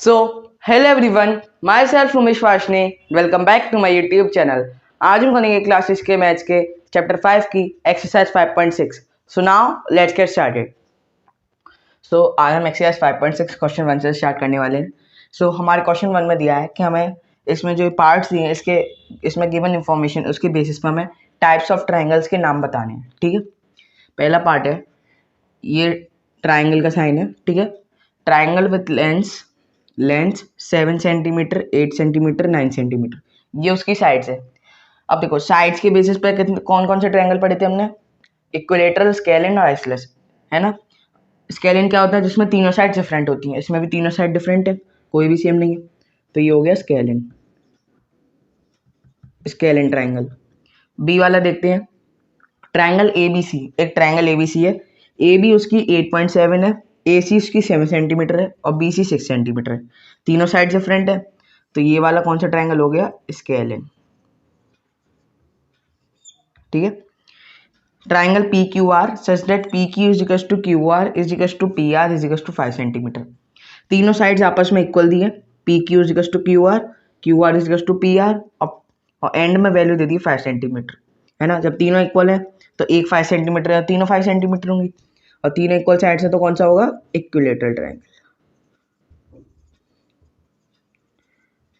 So hello everyone, myself Umesh Washne, welcome back to my YouTube channel. आज हम करेंगे classes के मैथ्स के चैप्टर 5 की exercise 5.6। So now let's get started. So आज हम एक्सरसाइज 5.6 क्वेश्चन 1 से स्टार्ट करने वाले हैं। सो हमारे क्वेश्चन 1 में दिया है कि हमें इसमें जो पार्ट्स दिए हैं इसमें गिवन इंफॉर्मेशन उसके बेसिस पर हमें टाइप्स ऑफ ट्राइंगल्स के नाम बताने हैं। ठीक है, पहला पार्ट है, ये ट्राइंगल का साइन है। ठीक है, triangle with length 7 centimetre, 8 centimetre, 9 centimetre, ये उसकी साइड्स है। अब देखो साइड्स के बेसिस पे कौन कौन से ट्रायंगल पढ़े थे हमने, इक्विलेटरल, स्केलिन और आइसोसेलेस, है ना। स्केलिन क्या होता है, जिसमें तीनों साइड डिफरेंट होती हैं, इसमें भी तीनों साइड डिफरेंट है, कोई भी सेम नहीं है, तो ये हो गया स्केलिन, स्केलिन ट्राइंगल। बी वाला देखते हैं, ट्राइंगल एबीसी, एक ट्राइंगल एबीसी है, ए बी उसकी 8.7 है, ए सी उसकी 7 सेंटीमीटर है और बी सी 6 सेंटीमीटर है, तीनों साइड डिफरेंट है, तो ये वाला कौन सा ट्राइंगल हो गया, स्केलिन। ठीक है, triangle P Q R such that P Q is equals to Q R is equals to P R is equals to 5 centimetre, तीनों साइड्स आपस में इक्वल दी है, P Q is equals to Q R is equals to P R, और end में value दे दी 5 centimetre, है ना। जब तीनों इक्वल है तो एक 5 सेंटीमीटर है, तीनों 5 सेंटीमीटर होंगी, और तीनों इक्वल साइड से तो कौन सा होगा, इक्विलेटरल ट्राइंगल,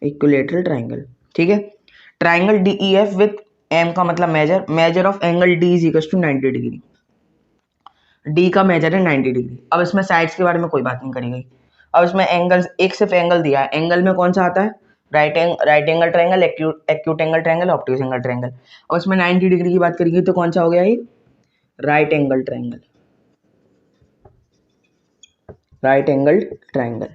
इक्विलेटरल ट्राइंगल। ठीक है, triangle D E F with M का मतलब measure of angle D is equal to 90 degree, D का मेजर है 90 डिग्री। अब इसमें साइड्स के बारे में कोई बात नहीं करी गई। अब इसमें एंगल, एक सिर्फ एंगल दिया है, एंगल में कौन सा आता है, right angle triangle, acute angle triangle, obtuse angle triangle. और इसमें 90 डिग्री की बात करेंगे तो कौन सा हो गया ये, right angle triangle, right angle triangle.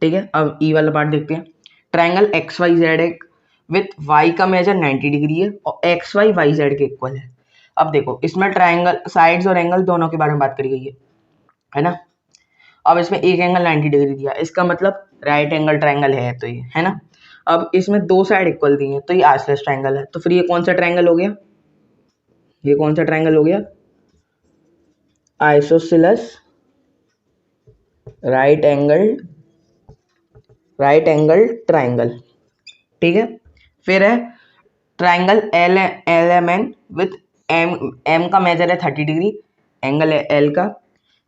ठीक है, अब ई वाला पार्ट देखते हैं, ट्राइंगल एक्स वाई जेड एक विथ वाई का मेजर 90 डिग्री है और एक्स वाई वाई जेड के इक्वल है। अब देखो इसमें ट्राइंगल साइड्स और एंगल दोनों के बारे में बात करी गई है ना। अब इसमें एक एंगल 90 डिग्री दिया, इसका मतलब राइट एंगल ट्राइंगल है, तो ये है ना। अब इसमें दो साइड इक्वल दी है, तो ये आइसोसेलेस ट्राइंगल है, तो फिर ये कौन सा ट्राइंगल हो गया, ये कौन सा ट्राइंगल हो गया, आइसोसेलेस राइट एंगल ट्राइंगल। ठीक है, फिर है triangle L M N with M, M का मेजर है 30 डिग्री, एंगल एल का,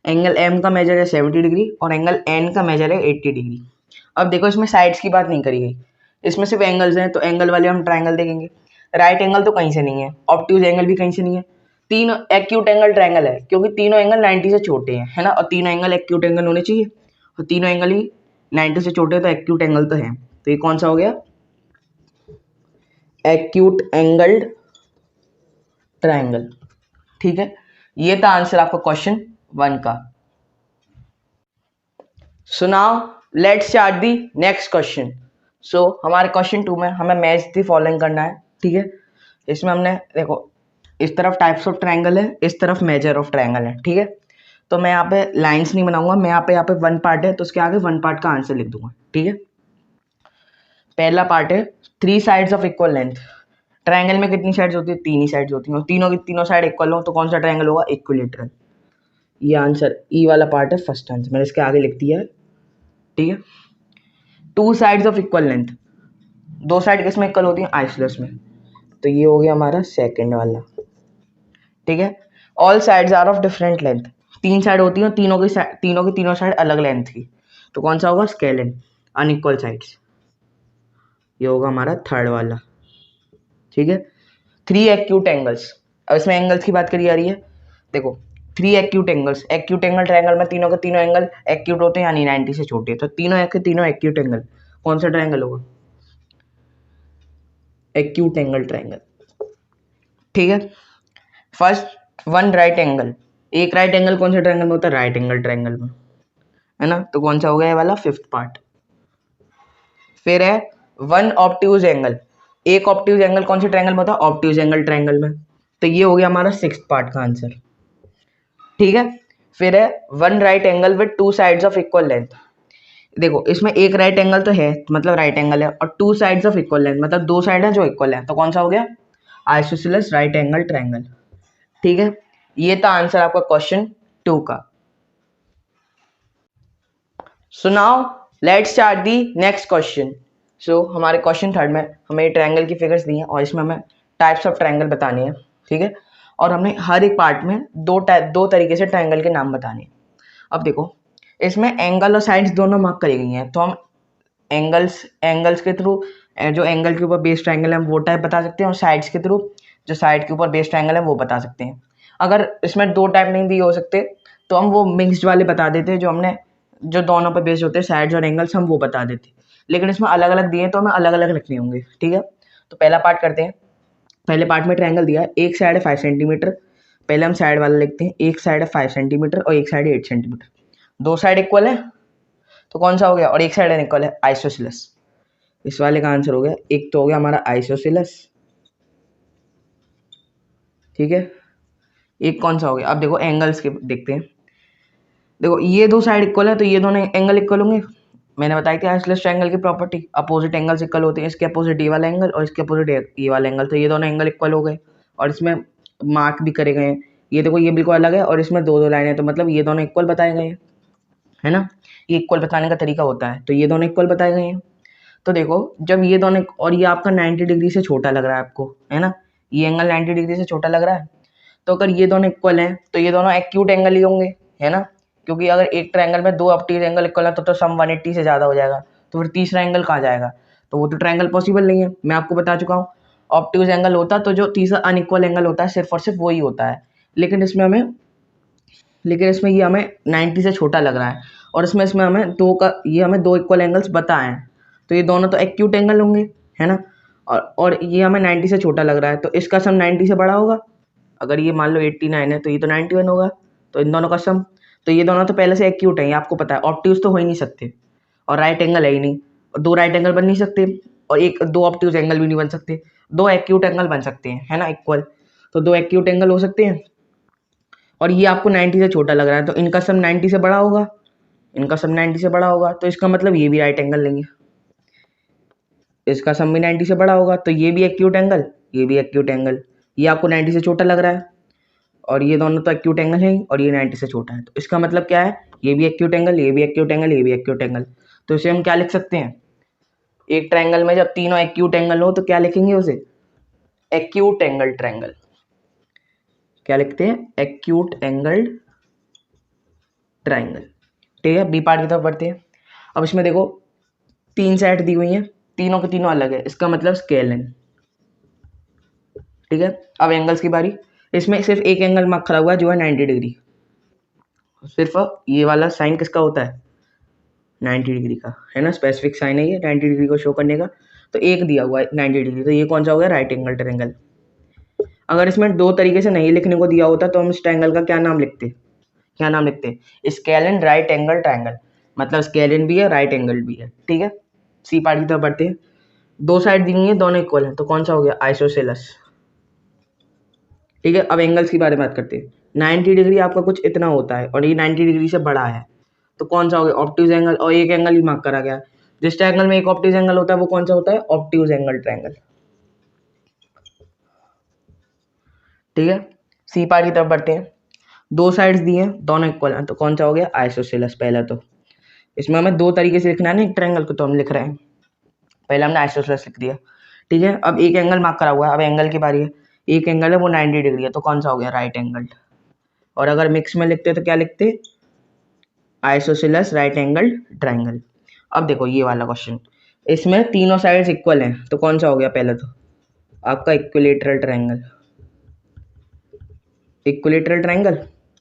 एंगल एम का मेजर है 70 डिग्री और एंगल एन का मेजर है 80 डिग्री। अब देखो इसमें साइड्स की बात नहीं करी गई, इसमें सिर्फ एंगल्स हैं, तो एंगल वाले हम ट्राइंगल देखेंगे। राइट एंगल तो कहीं से नहीं है, ऑब्ट्यूज एंगल भी कहीं से नहीं है, तीनों एक्यूट एंगल ट्राइंगल है, क्योंकि तीनों एंगल 90 से छोटे हैं, है ना, और तीनों एंगल एक्यूट एंगल होने चाहिए, और तीनों एंगल ही 90 से छोटे हैं, तो एक्यूट एंगल तो है, तो ये कौन सा हो गया, एक्यूट एंगल्ड ट्राइंगल। ठीक है, ये था आंसर आपका क्वेश्चन 1 का। So now let's start the next question. So हमारे क्वेश्चन 2 में हमें मैच दी फॉलोइंग करना है। ठीक है, इसमें हमने देखो इस तरफ टाइप्स ऑफ ट्राइंगल है, इस तरफ मेजर ऑफ ट्राइंगल है। ठीक है, तो मैं यहाँ पे लाइंस नहीं बनाऊंगा, मैं यहाँ पे 1 पार्ट है तो उसके आगे 1 पार्ट का आंसर लिख दूंगा। ठीक है, पहला पार्ट है 3 sides of equal length. Triangle में कितनी साइड्स होती है, 3 ही साइड्स होती हैं, और तीनों की तीनों साइड इक्वल हो तो कौन सा ट्राइंगल होगा, इक्विलेटरल। ये आंसर ई वाला पार्ट है, फर्स्ट आंसर मैंने इसके आगे लिख दिया है। ठीक है, 2 साइड्स ऑफ इक्वल लेंथ, दो साइड किसमें इक्वल होती है, आइसोसेलेस में, तो ये हो गया हमारा सेकंड वाला। ठीक है, all sides are of different length, 3 side होती हैं, तीनों की तीनों साइड अलग लेंथ की, तो कौन सा होगा, स्केलिन, अनइक्वल साइड्स, ये होगा हमारा थर्ड वाला। ठीक है, 3 एक्यूट एंगल्स, अब इसमें एंगल्स की बात करी जा रही है, देखो 3 acute angles, acute angle triangle में तीनों के तीनों एंगल एक्यूट होते हैं, यानी 90 से छोटे, तो तीनों के तीनों एक्यूट एंगल, कौन सा ट्रायंगल होगा, एक्यूट एंगल ट्रायंगल। ठीक है, फर्स्ट 1 राइट एंगल, एक राइट एंगल कौन से ट्रायंगल में होता है, राइट एंगल ट्रायंगल में, है ना, तो कौन सा हो गया ये वाला, 5th पार्ट। फिर है 1 ऑब्ट्यूज एंगल, एक ऑब्ट्यूज एंगल कौन से ट्रायंगल में होता है, ऑब्ट्यूज एंगल ट्रायंगल में, तो ये हो गया हमारा 6th पार्ट का आंसर। ठीक है, फिर है 1 right angle with 2 sides of equal length, देखो इसमें एक राइट एंगल तो है, मतलब राइट एंगल है, और 2 साइड्स ऑफ इक्वल लेंथ, मतलब 2 साइड है जो इक्वल है, तो कौन सा हो गया, आइसोसेलेस राइट एंगल ट्रायंगल। ठीक है, ये था आंसर आपका क्वेश्चन 2 का। So now let's start the next question. So हमारे क्वेश्चन थर्ड में हमें ट्रायंगल की फिगर्स दी हैं और इसमें हमें टाइप्स ऑफ ट्रायंगल बतानी है, ठीक है। और हमने हर एक पार्ट में दो तरीके से ट्रायंगल के नाम बताने हैं। अब देखो इसमें एंगल और साइड्स दोनों मार्क करी गई हैं, तो हम एंगल्स के थ्रू जो एंगल के ऊपर बेस ट्रायंगल है वो टाइप बता सकते हैं, और साइड्स के थ्रू जो साइड के ऊपर बेस ट्रायंगल है वो बता सकते हैं। अगर इसमें दो टाइप नहीं भी हो सकते तो हम वो मिक्स्ड वाले बता देते हैं, जो दोनों पे बेस्ड होते हैं साइड्स और एंगल्स, हम वो बता देते हैं। लेकिन इसमें अलग अलग दिए तो हमें अलग अलग लिखने होंगे, ठीक है। तो पहला पार्ट करते हैं। पहले पार्ट में ट्रायंगल दिया है, एक साइड है 5 सेंटीमीटर। पहले हम साइड वाला लिखते हैं, एक साइड है 5 सेंटीमीटर और एक साइड है 8 सेंटीमीटर। दो साइड इक्वल है तो कौन सा हो गया, और एक साइड इक्वल है, आइसोसेलेस। इस वाले का आंसर हो गया, एक तो हो गया हमारा आइसोसेलेस, ठीक है। एक कौन सा हो गया, अब देखो एंगल्स के देखते हैं। देखो ये दो साइड इक्वल है तो ये दोनों एंगल इक्वल होंगे। मैंने बताया कि आइसोसेलेस ट्रायंगल की प्रॉपर्टी, अपोजिट एंगल्स इक्वल होते हैं, इसके अपोजिट ये वाला एंगल और इसके अपोजिट ये वाला एंगल, तो ये दोनों एंगल इक्वल हो गए और इसमें मार्क भी करे गए हैं। ये देखो ये बिल्कुल अलग है और इसमें दो दो लाइन है, तो मतलब ये दोनों इक्वल बताए गए हैं, है ना। ये इक्वल बताने का तरीका होता है, तो ये दोनों इक्वल बताए गए हैं। तो देखो जब ये दोनों, और ये आपका 90 डिग्री से छोटा लग रहा है आपको, है ना, ये एंगल 90 डिग्री से छोटा लग रहा है, तो अगर ये दोनों इक्वल हैं तो ये दोनों एक्यूट एंगल ही होंगे, है ना। क्योंकि अगर एक ट्रायंगल में दो ऑब्ट्यूज एंगल इक्वल है तो सम 180 से ज़्यादा हो जाएगा, तो फिर तीसरा एंगल कहाँ जाएगा, तो वो तो ट्रायंगल पॉसिबल नहीं है। मैं आपको बता चुका हूँ, ऑब्ट्यूज एंगल होता तो जो तीसरा अनइक्वल एंगल होता है सिर्फ और सिर्फ वही होता है। लेकिन इसमें ये हमें 90 से छोटा लग रहा है, और इसमें हमें दो इक्वल एंगल्स बताए हैं, तो ये दोनों तो एक्यूट एंगल होंगे, है ना। और ये हमें 90 से छोटा लग रहा है, तो इसका सम 90 से बड़ा होगा। अगर ये मान लो 89 है तो ये तो 91 होगा, तो इन दोनों का सम, तो ये दोनों तो पहले से एक्यूट है, ये आपको पता है। ऑब्ट्यूज तो हो ही नहीं सकते और राइट एंगल है ही नहीं, और दो राइट एंगल बन नहीं सकते और दो ऑब्ट्यूज एंगल भी नहीं बन सकते। दो एक्यूट एंगल बन सकते हैं, है ना, इक्वल। तो दो एक्यूट एंगल हो सकते हैं और ये आपको 90 से छोटा लग रहा है, तो इनका सम 90 से बड़ा होगा, तो इसका मतलब ये भी राइट एंगल लेंगे, इसका सम भी 90 से बड़ा होगा, तो ये भी एक्यूट एंगल, ये भी एक्यूट एंगल। ये आपको 90 से छोटा लग रहा है और ये दोनों तो एक्यूट एंगल हैं और ये 90 से छोटा है, तो इसका मतलब क्या है, ये भी एक्यूट एंगल, ये भी एक्यूट एंगल, ये भी एक्यूट एंगल। तो इसे हम क्या लिख सकते हैं, एक ट्रायंगल में जब तीनों एक्यूट एंगल हो तो क्या लिखेंगे उसे, एक्यूट एंगल ट्रायंगल। क्या लिखते हैं, एक्यूट एंगल ट्रायंगल, ठीक है। बी पार्ट की तरफ बढ़ते हैं। अब इसमें देखो तीन साइड दी हुई हैं, तीनों के तीनों अलग है, इसका मतलब स्केल है, ठीक है। अब एंगल्स की बारी। इसमें सिर्फ एक एंगल मार्क खड़ा हुआ है जो है 90 डिग्री, सिर्फ ये वाला साइन किसका होता है, 90 डिग्री का, है ना, स्पेसिफिक साइन है ये 90 डिग्री को शो करने का। तो एक दिया हुआ है 90 डिग्री, तो ये कौन सा हो गया, राइट एंगल ट्रायंगल। अगर इसमें दो तरीके से नहीं लिखने को दिया होता तो हम इस ट्रायंगल का क्या नाम लिखते, स्केलन राइट एंगल ट्रायंगल, मतलब स्केलन भी है राइट एंगल भी है, ठीक है। सी पार्ट की तरफ बढ़ते हैं। दो साइड दी हुई है, दोनों इक्वल हैं, तो कौन सा हो गया, आइसोसेलेस, ठीक है। अब एंगल्स की बारे में बात करते हैं। 90 डिग्री आपका कुछ इतना होता है और ये 90 डिग्री से बड़ा है, तो कौन सा हो गया, ऑब्ट्यूज एंगल, और एक एंगल ही मार्क करा गया। जिस ट्रायंगल में एक ऑब्ट्यूज एंगल होता है वो कौन सा होता है, ऑब्ट्यूज एंगल ट्रायंगल, ठीक है। सी पार्ट की तरफ बढ़ते हैं। दो साइड्स दी हैं, दोनों इक्वल हैं, तो कौन सा हो गया, आइसोसेलेस। पहला तो इसमें हमें दो तरीके से लिखना है ना एक ट्रायंगल को, तो हम लिख रहे हैं, पहले हमने आइसोसेलेस लिख दिया, ठीक है। अब एक एंगल मार्क करा हुआ है, अब एंगल की बारी है। एक एंगल है वो 90 डिग्री है, तो कौन सा हो गया, राइट एंगल। और अगर मिक्स में लिखते तो क्या लिखते, आइसोसेलेस राइट एंगल ट्रायंगल। अब देखो ये वाला क्वेश्चन, इसमें तीनों साइड्स इक्वल हैं, तो कौन सा हो गया, पहले तो आपका इक्विलेटरल ट्रायंगल,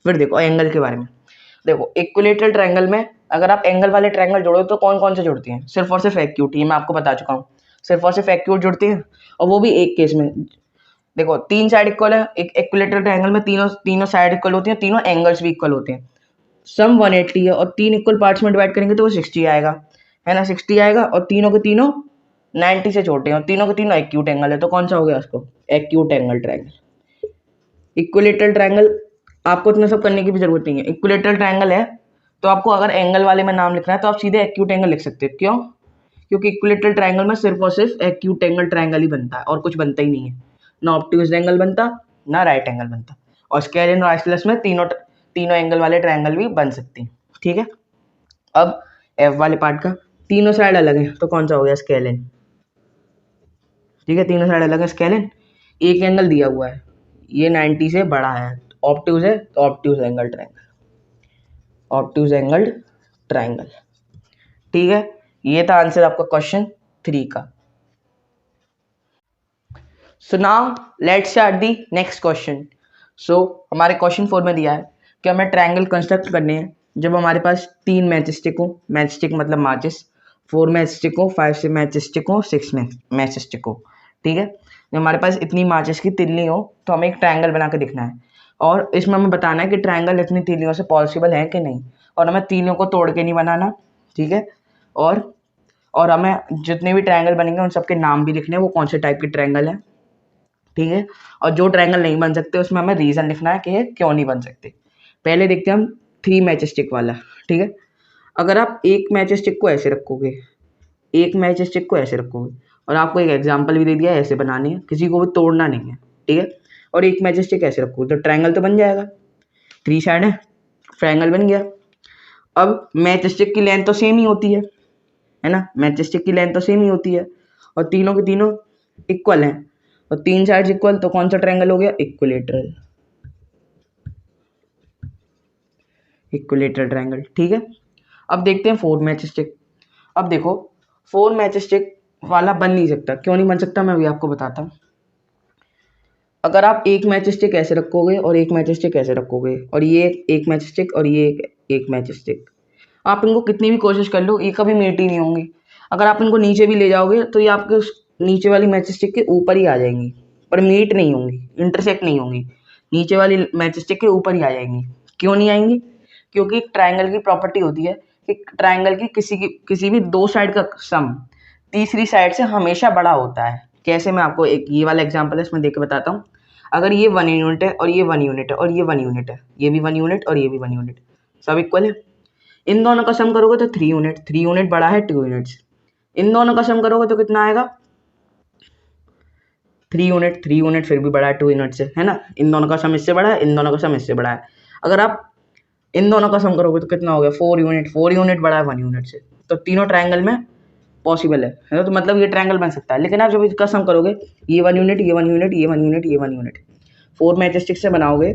फिर देखो एंगल के बारे में। देखो इक्विलेटरल ट्रायंगल में अगर आप एंगल वाले ट्रायंगल जोड़ो तो कौन कौन से जुड़ते हैं, सिर्फ और सिर्फ एक्यूट, ये मैं आपको बता चुका हूँ, सिर्फ और सिर्फ एक्यूट जुड़ते हैं, और वो भी एक केस में। देखो तीन साइड इक्वल है, एक इक्विलेटरल ट्रायंगल में तीनों साइड इक्वल होती हैं, तीनों एंगल्स भी इक्वल होते हैं। सम 180 है और तीन इक्वल पार्ट्स में डिवाइड करेंगे तो वो 60 आएगा, है ना, 60 आएगा, और तीनों के तीनों 90 से छोटे हैं और तीनों के तीनों एक्यूट एंगल है, तो कौन सा हो गया उसको, acute angle triangle. Equilateral triangle आपको इतना सब करने की भी जरूरत नहीं है, इक्विलेटरल ट्रायंगल है तो आपको अगर एंगल वाले में नाम लिखना है तो आप सीधे एक्यूट एंगल लिख सकते हो। क्यों, क्योंकि इक्विलेटरल ट्रायंगल में सिर्फ और सिर्फ एक्यूट एंगल ट्रायंगल ही बनता है और कुछ बनता ही नहीं है, ना ऑब्ट्यूज एंगल बनता ना राइट एंगल बनता, और स्केलिन और आइसोसेलेस में तीनों एंगल वाले ट्रायंगल भी बन सकते हैं, ठीक है। अब एफ वाले पार्ट का, तीनों साइड अलग है तो कौन सा हो गया, स्केलिन। ठीक है, तीनों साइड अलग है, स्केलिन। एक एंगल दिया हुआ है, ये 90 से बड़ा है, ऑब्ट्यूज है तो obtuse angle triangle, obtuse angle triangle. ठीक है, ये था आंसर आपका क्वेश्चन 3 का। So now let's start the next question. So हमारे क्वेश्चन 4 में दिया है कि हमें ट्रायंगल कंस्ट्रक्ट करने हैं जब हमारे पास 3 मैच स्टिक हो, मैच स्टिक मतलब माचिस, 4 मैच स्टिक हो, 5 मैच स्टिक हो, 6 मैच स्टिक हो। ठीक है, जब हमारे पास इतनी माचिस की तिल्ली हो तो हमें एक ट्रायंगल बना के दिखना है, और इसमें हमें बताना है कि ट्रायंगल इतनी तिल्लियों से पॉसिबल है कि नहीं, और हमें तीनों को तोड़ के नहीं बनाना। ठीक है, और हमें जितने भी ट्रायंगल बनेंगे उन सबके नाम भी लिखने हैं, वो कौन से टाइप के ट्रायंगल है। ठीक है, और जो ट्रायंगल नहीं बन सकते उसमें हमें रीजन लिखना है कि ये क्यों नहीं बन सकते। पहले देखते हैं हम 3 मैच स्टिक वाला। ठीक है, अगर आप एक मैच स्टिक को ऐसे रखोगे, एक मैच स्टिक को ऐसे रखोगे, और आपको एक एग्जांपल भी दे दिया है ऐसे बनानी है, किसी को भी तोड़ना नहीं है। ठीक है, और एक मैच स्टिक ऐसे रखोगे तो ट्रायंगल तो बन जाएगा, 3 साइड है, ट्रायंगल बन गया। अब मैच स्टिक की लेंथ तो सेम ही होती है ना, मैच स्टिक की लेंथ तो सेम ही होती है, और तीनों के तीनों इक्वल हैं, और 3 साइड्स इक्वल, तो कौन सा ट्रायंगल हो गया, इक्विलेटरल, इक्विलेटरल ट्रायंगल। ठीक है, अब देखते हैं 4 मैच स्टिक। अब देखो 4 मैच स्टिक वाला बन नहीं सकता, क्यों नहीं बन सकता मैं भी आपको बताता हूँ। अगर आप एक मैच स्टिक ऐसे रखोगे और एक मैच स्टिक ऐसे रखोगे, और ये एक मैच स्टिक और ये एक मैच स्टिक, आप इनको कितनी भी कोशिश कर लो ये कभी मेट ही नहीं होंगी। अगर आप इनको नीचे भी ले जाओगे तो ये आपके उस नीचे वाली मैच स्टिक के ऊपर ही आ जाएंगी, पर मीट नहीं होंगी, इंटरसेक्ट नहीं होंगी, नीचे वाली मैच स्टिक के ऊपर ही आ जाएंगी। क्यों नहीं आएंगी, क्योंकि ट्रायंगल की प्रॉपर्टी होती है कि ट्रायंगल की किसी भी 2 साइड का सम तीसरी साइड से हमेशा बड़ा होता है। कैसे, मैं आपको एक ये वाला एग्जांपल है इसमें देख के बताता हूँ। अगर ये 1 यूनिट है और ये 1 यूनिट है और ये 1 यूनिट है, ये भी 1 यूनिट और ये भी 1 यूनिट, सब इक्वल है। इन दोनों का सम करोगे तो 3 यूनिट, 3 यूनिट बड़ा है 2 यूनिट्स। इन दोनों का सम करोगे तो कितना आएगा, 3 यूनिट, 3 यूनिट फिर भी बड़ा है 2 यूनिट से, है ना। इन दोनों का सम इससे बड़ा है, इन दोनों का सम इससे बड़ा है। अगर आप इन दोनों का सम करोगे तो कितना हो गया, 4 यूनिट, 4 यूनिट बड़ा है 1 यूनिट से। तो तीनों ट्रायंगल में पॉसिबल है ना, तो मतलब ये ट्रायंगल बन सकता है। लेकिन आप जब इसका सम करोगे, ये 1 यूनिट, ये 1 यूनिट, ये 1 यूनिट, ये 1 यूनिट, 4 मैच स्टिक से बनाओगे,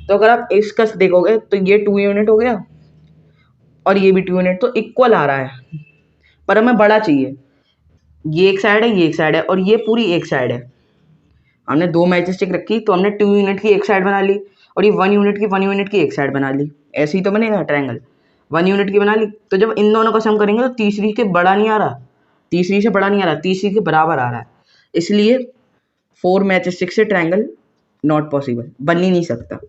तो अगर आप इसका देखोगे तो ये 2 यूनिट हो गया और ये भी 2 यूनिट, तो इक्वल आ रहा है, पर हमें बड़ा चाहिए। ये एक साइड है, ये एक साइड है, और ये पूरी एक साइड है। हमने 2 मैच स्टिक रखी तो हमने 2 यूनिट की एक साइड बना ली, और ये 1 यूनिट की 1 यूनिट की एक साइड बना ली। ऐसे ही तो बनेगा ट्रायंगल, 1 यूनिट की बना ली, तो जब इन दोनों का सम करेंगे तो तीसरी के बड़ा नहीं आ रहा, तीसरी से बड़ा नहीं आ रहा, तीसरी के बराबर आ रहा है। इसलिए 4 मैच स्टिक से ट्रायंगल नॉट पॉसिबल, बन ही नहीं सकता,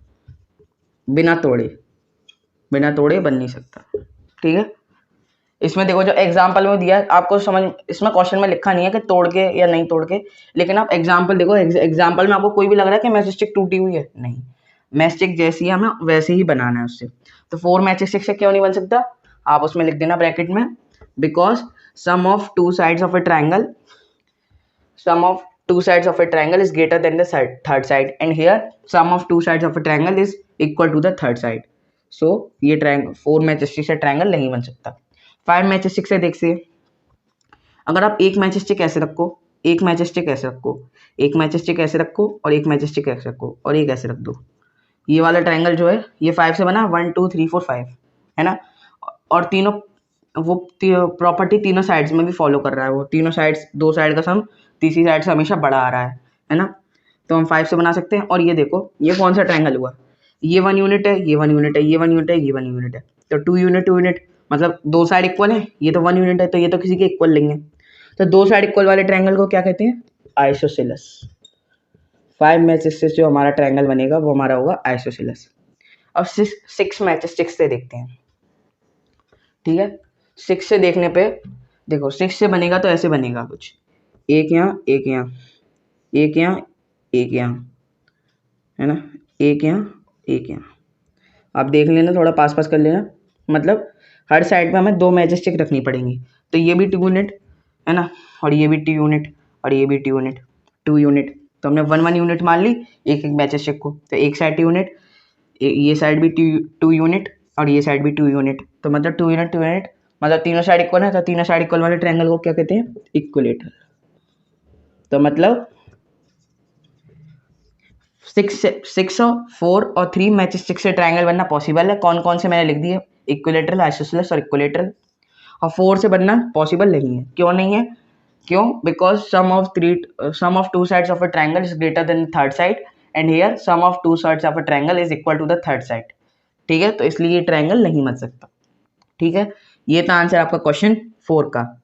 बिना तोड़े, बिना तोड़े बन नहीं सकता। ठीक है, इसमें देखो जो एग्जाम्पल में दिया है आपको समझ, इसमें क्वेश्चन में लिखा नहीं है कि तोड़ के या नहीं तोड़ के, लेकिन आप एग्जाम्पल देखो, एग्जाम्पल में आपको कोई भी लग रहा है कि मैच स्टिक टूटी हुई है, नहीं, मैच स्टिक जैसी है हमें वैसे ही बनाना है उससे। तो 4 मैच स्टिक से क्यों नहीं बन सकता, आप उसमें लिख देना ब्रैकेट में, because sum of 2 sides of a triangle, sum of 2 sides of a triangle is greater than the third side, and here sum of 2 sides of a triangle is equal to the third side. So ये triangle 4 match stick से triangle नहीं बन सकता। 5 match stick से देखिए, अगर आप एक मैच स्टिक ऐसे रखो, एक मैच स्टिक ऐसे रखो, एक मैच स्टिक ऐसे रखो, और एक मैच स्टिक ऐसे रखो, और एक ऐसे रख दो, ये वाला ट्रायंगल जो है ये 5 से बना, 1 2 3 4 5, है ना। और तीनों वो प्रॉपर्टी तीनों साइड्स में भी फॉलो कर रहा है, वो तीनों साइड्स, 2 साइड का सम तीसरी साइड से हमेशा बड़ा आ रहा है ना। तो हम 5 से बना सकते हैं। और ये देखो ये कौन सा ट्रायंगल हुआ, ये 1 यूनिट है, ये 1 यूनिट है, ये 1 यूनिट है, ये 1 यूनिट है, तो 2 यूनिट 2 यूनिट, मतलब 2 साइड इक्वल है, ये तो 1 यूनिट है, तो ये तो किसी के इक्वल लेंगे। तो 2 साइड इक्वल वाले ट्रायंगल को क्या कहते हैं, आइसोसेलेस। 5 मैच स्टिक से जो हमारा ट्रायंगल बनेगा वो हमारा होगा आइसोसेलेस। अब 6 मैच स्टिक से देखते हैं। ठीक है, 6 से देखने पे देखो 6 से बनेगा तो ऐसे बनेगा कुछ, एक यहाँ, एक यहाँ, एक यहाँ, एक यहाँ, है ना, एक यहाँ, एक यहाँ। आप देख लेना, थोड़ा पास पास कर लेना, मतलब हर साइड पे हमें 2 मैच स्टिक रखनी पड़ेंगी। तो ये भी 2 यूनिट है ना, और ये भी 2 यूनिट, और ये भी 2 यूनिट, 2 यूनिट, तो हमने 1 1 यूनिट मान ली एक एक मैच स्टिक को, तो एक साइड 2 यूनिट, ये साइड भी 2 यूनिट, और ये साइड भी 2 यूनिट, तो मतलब 2 यूनिट 2 यूनिट, मतलब तीनों साइड इक्वल है, तो तीनों साइड इक्वल वाले ट्रायंगल को क्या कहते हैं? इक्विलेटरल। तो मतलब 6 4 और 3 में से 6 से ट्रायंगल बनना पॉसिबल है। कौन कौन से मैंने लिख दिए? इक्विलेटरल, आइसोसेलेस और इक्विलेटरल। और 4 से बनना पॉसिबल नहीं है। क्यों नहीं है? क्यों? Because sum of two sides of a triangle is greater than third side, and here sum of two sides of a triangle is equal to the third side. ठीक है, तो इसलिए ये ट्रायंगल नहीं बन सकता। ठीक है, ये था आंसर आपका क्वेश्चन 4 का।